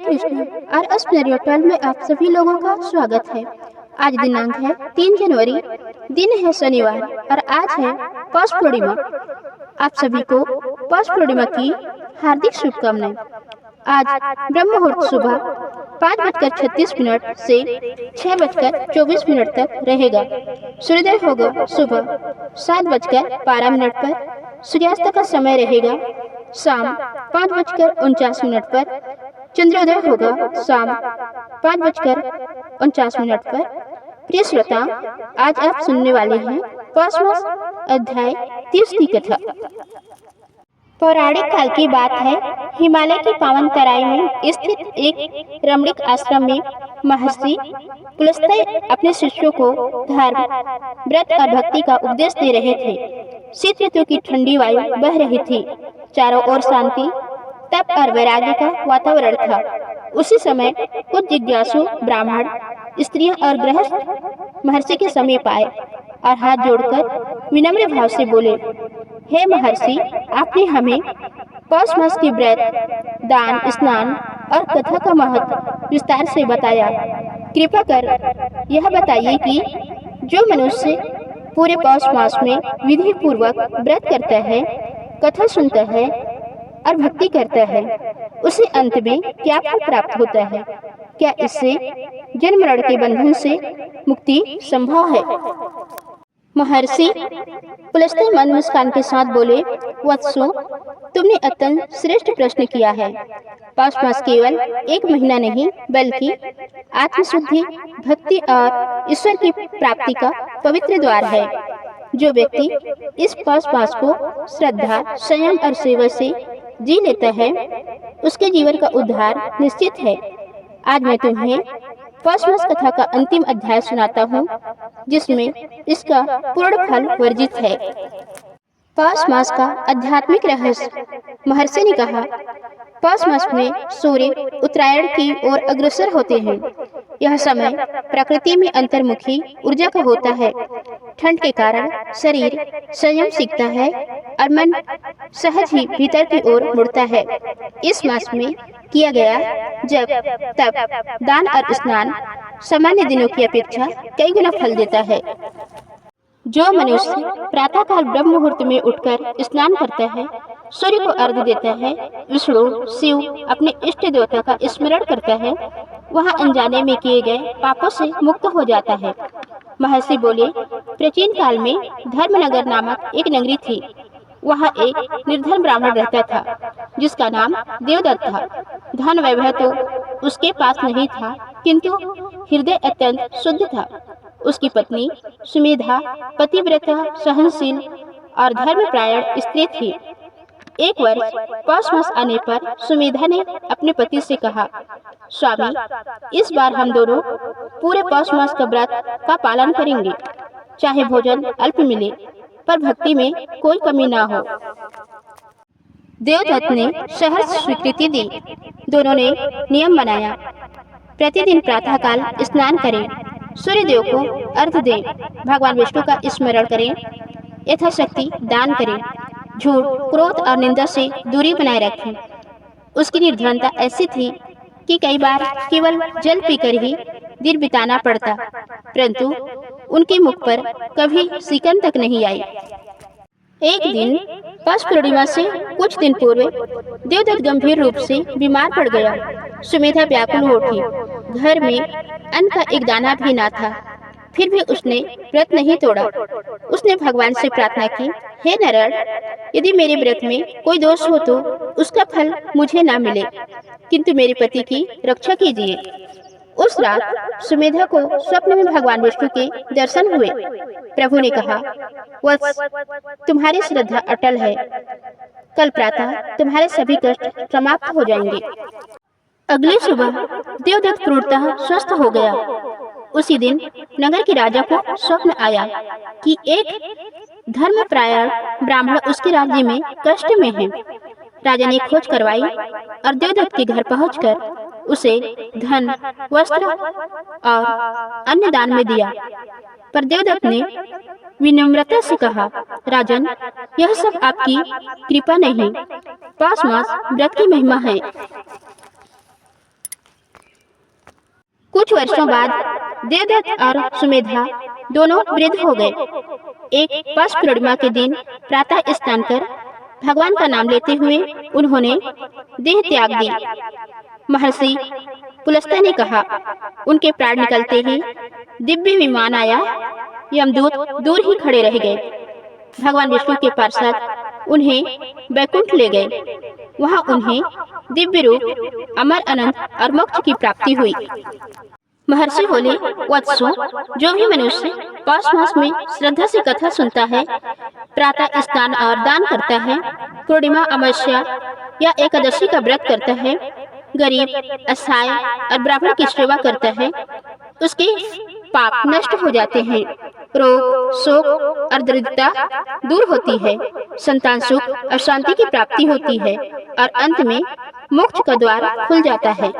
Krishna RS प्लेरियोटल में आप सभी लोगों का स्वागत है। आज दिनांक है 3 जनवरी, दिन है शनिवार और आज है पौष पूर्णिमा। आप सभी को पौष पूर्णिमा की हार्दिक शुभकामनाएं। आज ब्रह्म मुहूर्त सुबह 5:36 से 6:24 तक रहेगा। सूर्योदय होगा सुबह 7:12 पर। सूर्यास्त का समय रहेगा शाम 5:49 पर। चंद्रोदय होगा शाम 5:49 पर। प्रिय श्रोता, आज आप सुनने वाले हैं पौष मास अध्याय 30 की कथा। पौराणिक काल की बात है। हिमालय की पावन तराई में स्थित एक रमणीक आश्रम में महर्षि पुलस्त्य अपने शिष्यों को धर्म, व्रत और भक्ति का उपदेश दे रहे थे। शीत ऋतु की ठंडी वायु बह रही थी। चारों ओर शांति, तप और वैराग्य का वातावरण था। उसी समय कुछ जिज्ञासु ब्राह्मण, स्त्रियां और गृहस्थ महर्षि के समीप आए और हाथ जोड़कर विनम्र भाव से बोले, हे महर्षि, आपने हमें पौष मास की व्रत, दान, स्नान और कथा का महत्व विस्तार से बताया। कृपा कर यह बताइए कि जो मनुष्य पूरे पौष मास में विधि पूर्वक व्रत करता है, कथा सुनता है और भक्ति करता है, उसे अंत में क्या फल प्राप्त होता है? क्या इससे जन्म मरण के बंधन से मुक्ति संभव है? महर्षि पुलस्त्य मंद मुस्कान के साथ बोले, वत्सो, तुमने अत्यंत श्रेष्ठ प्रश्न किया है। पौष मास केवल एक महीना नहीं, बल्कि आत्मशुद्धि, भक्ति और ईश्वर की प्राप्ति का पवित्र द्वार है। जो व्यक्ति इस पौष मास को श्रद्धा, संयम और सेवा से जी लेता है, उसके जीवन का उद्धार निश्चित है। आज मैं तुम्हें पौष मास कथा का अंतिम अध्याय सुनाता हूँ, जिसमें इसका पूर्ण फल वर्जित है। पौष मास का आध्यात्मिक रहस्य। महर्षि ने कहा, पौष मास में सूर्य उत्तरायण की ओर अग्रसर होते हैं। यह समय प्रकृति में अंतर्मुखी ऊर्जा का होता है। ठंड के कारण शरीर संयम सीखता है और मन सहज ही भीतर की ओर मुड़ता है। इस मास में किया गया जप, तप, दान और स्नान सामान्य दिनों की अपेक्षा कई गुना फल देता है। जो मनुष्य प्रातःकाल ब्रह्म मुहूर्त में उठकर स्नान करता है, सूर्य को अर्घ्य देता है, विष्णु, शिव, अपने इष्ट देवता का स्मरण करता है, वह अनजाने में किए गए पापों से मुक्त हो जाता है। महर्षि बोले, प्राचीन काल में धर्मनगर नामक एक नगरी थी। वहाँ एक निर्धन ब्राह्मण रहता था, जिसका नाम देवदत्त था। धन वैभव तो उसके पास नहीं था, किंतु हृदय अत्यंत शुद्ध था। उसकी पत्नी सुमेधा पतिव्रता, सहनशील और धर्मपरायण स्त्री थी। एक वर्ष पौष मास आने पर सुमेधा ने अपने पति से कहा, स्वामी, इस बार हम दोनों पूरे पौष मास का व्रत का पालन करेंगे। चाहे भोजन अल्प मिले, पर भक्ति में कोई कमी ना हो। देवदत्त ने सहर्ष स्वीकृति दी। दोनों ने नियम बनाया, प्रतिदिन प्रातःकाल स्नान करें, सूर्यदेव को अर्घ्य दें, भगवान विष्णु का स्मरण करें, यथाशक्ति दान करें, झूठ, क्रोध और निंदा से दूरी बनाए रखें। उसकी निर्धनता ऐसी थी कि कई बार केवल जल पीकर ही दिन बिताना पड़ता, परंतु उनके मुख पर कभी सिकन तक नहीं आई। एक दिन पौष पूर्णिमा से कुछ दिन पूर्व देवदत्त गंभीर रूप से बीमार पड़ गया। सुमेधा व्याकुल हो उठी। घर में अन्न का एक दाना भी ना था, फिर भी उसने व्रत नहीं तोड़ा। उसने भगवान से प्रार्थना की, हे नारायण, यदि मेरे व्रत में कोई दोष हो तो उसका फल मुझे ना मिले, किंतु मेरे पति की रक्षा कीजिए। उस रात सुमेधा को स्वप्न में भगवान विष्णु के दर्शन हुए। प्रभु ने कहा, वत्स, तुम्हारी श्रद्धा अटल है। कल प्रातः तुम्हारे सभी कष्ट समाप्त हो जाएंगे। अगली सुबह देवदत्त पूर्णतः स्वस्थ हो गया। उसी दिन नगर के राजा को स्वप्न आया कि एक धर्मपरायण ब्राह्मण उसके राज्य में कष्ट में है। राजा ने खोज करवाई और देवदत्त के घर पहुंचकर उसे धन, वस्त्र और अन्न दान में दिया। पर देवदत्त ने विनम्रता से कहा, राजन, यह सब आपकी कृपा नहीं, पौष मास व्रत की महिमा है। वर्षों बाद देवदत्त और सुमेधा दोनों वृद्ध हो गए। एक पौष पूर्णिमा के दिन प्रातः स्नान कर भगवान का नाम लेते हुए उन्होंने देह त्याग दी। महर्षि पुलस्त्य ने कहा, उनके प्राण निकलते ही दिव्य विमान आया। यमदूत दूर ही खड़े रह गए। भगवान विष्णु के पार्षद उन्हें वैकुंठ ले गए। वहां उन्हें दिव्य रूप, अमर, अनंत और मोक्ष की प्राप्ति हुई। महर्षि बोले, वत्सो, जो भी मनुष्य पौष मास में श्रद्धा से कथा सुनता है, प्रातः स्नान और दान करता है, पूर्णिमा, अमावस्या या एकादशी का व्रत करता है, गरीब, असहाय और ब्राह्मण की सेवा करता है, उसके पाप नष्ट हो जाते हैं, रोग, शोक और दरिद्रता दूर होती है, संतान सुख और शांति की प्राप्ति होती है और अंत में मोक्ष का द्वार खुल जाता है।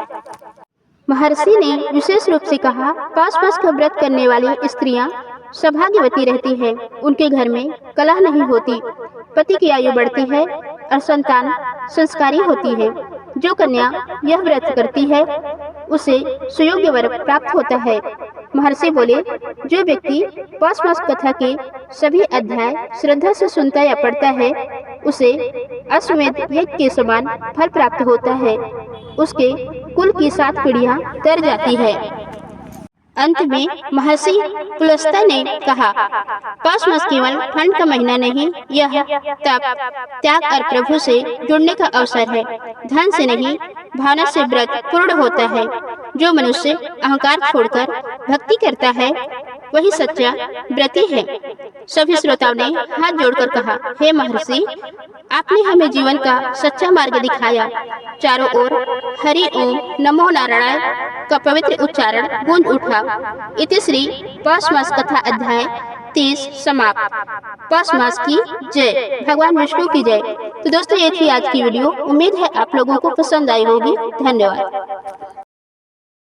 महर्षि ने विशेष रूप से कहा, पौष मास का व्रत करने वाली स्त्रियां सौभाग्यवती रहती है। उनके घर में कलह नहीं होती, पति की आयु बढ़ती है और संतान संस्कारी होती है। जो कन्या यह व्रत करती है उसे सुयोग्य वर प्राप्त होता है। महर्षि बोले, जो व्यक्ति पौष मास कथा के सभी अध्याय श्रद्धा से सुनता या पढ़ता है, उसे अश्वमेध यज्ञ के समान फल प्राप्त होता है। उसके कुल की 7 पीढ़ियां तर जाती है। अंत में महर्षि पुलस्त्य ने कहा, पौष मास केवल ठंड का महीना नहीं, यह तप, त्याग और प्रभु से जुड़ने का अवसर है। धन से नहीं, भावना से व्रत पूर्ण होता है। जो मनुष्य अहंकार छोड़कर भक्ति करता है, वही सच्चा व्रती है। सभी श्रोताओं ने हाथ जोड़कर कहा, हे महर्षि, आपने हमें जीवन का सच्चा मार्ग दिखाया। चारों ओर हरि ओम नमो नारायण का पवित्र उच्चारण गूंज उठा। इति श्री पौष मास कथा अध्याय 30 समाप्त। पौष मास की जय, भगवान विष्णु की जय। तो दोस्तों, ये थी आज की वीडियो। उम्मीद है आप लोगों को पसंद आई होगी। धन्यवाद।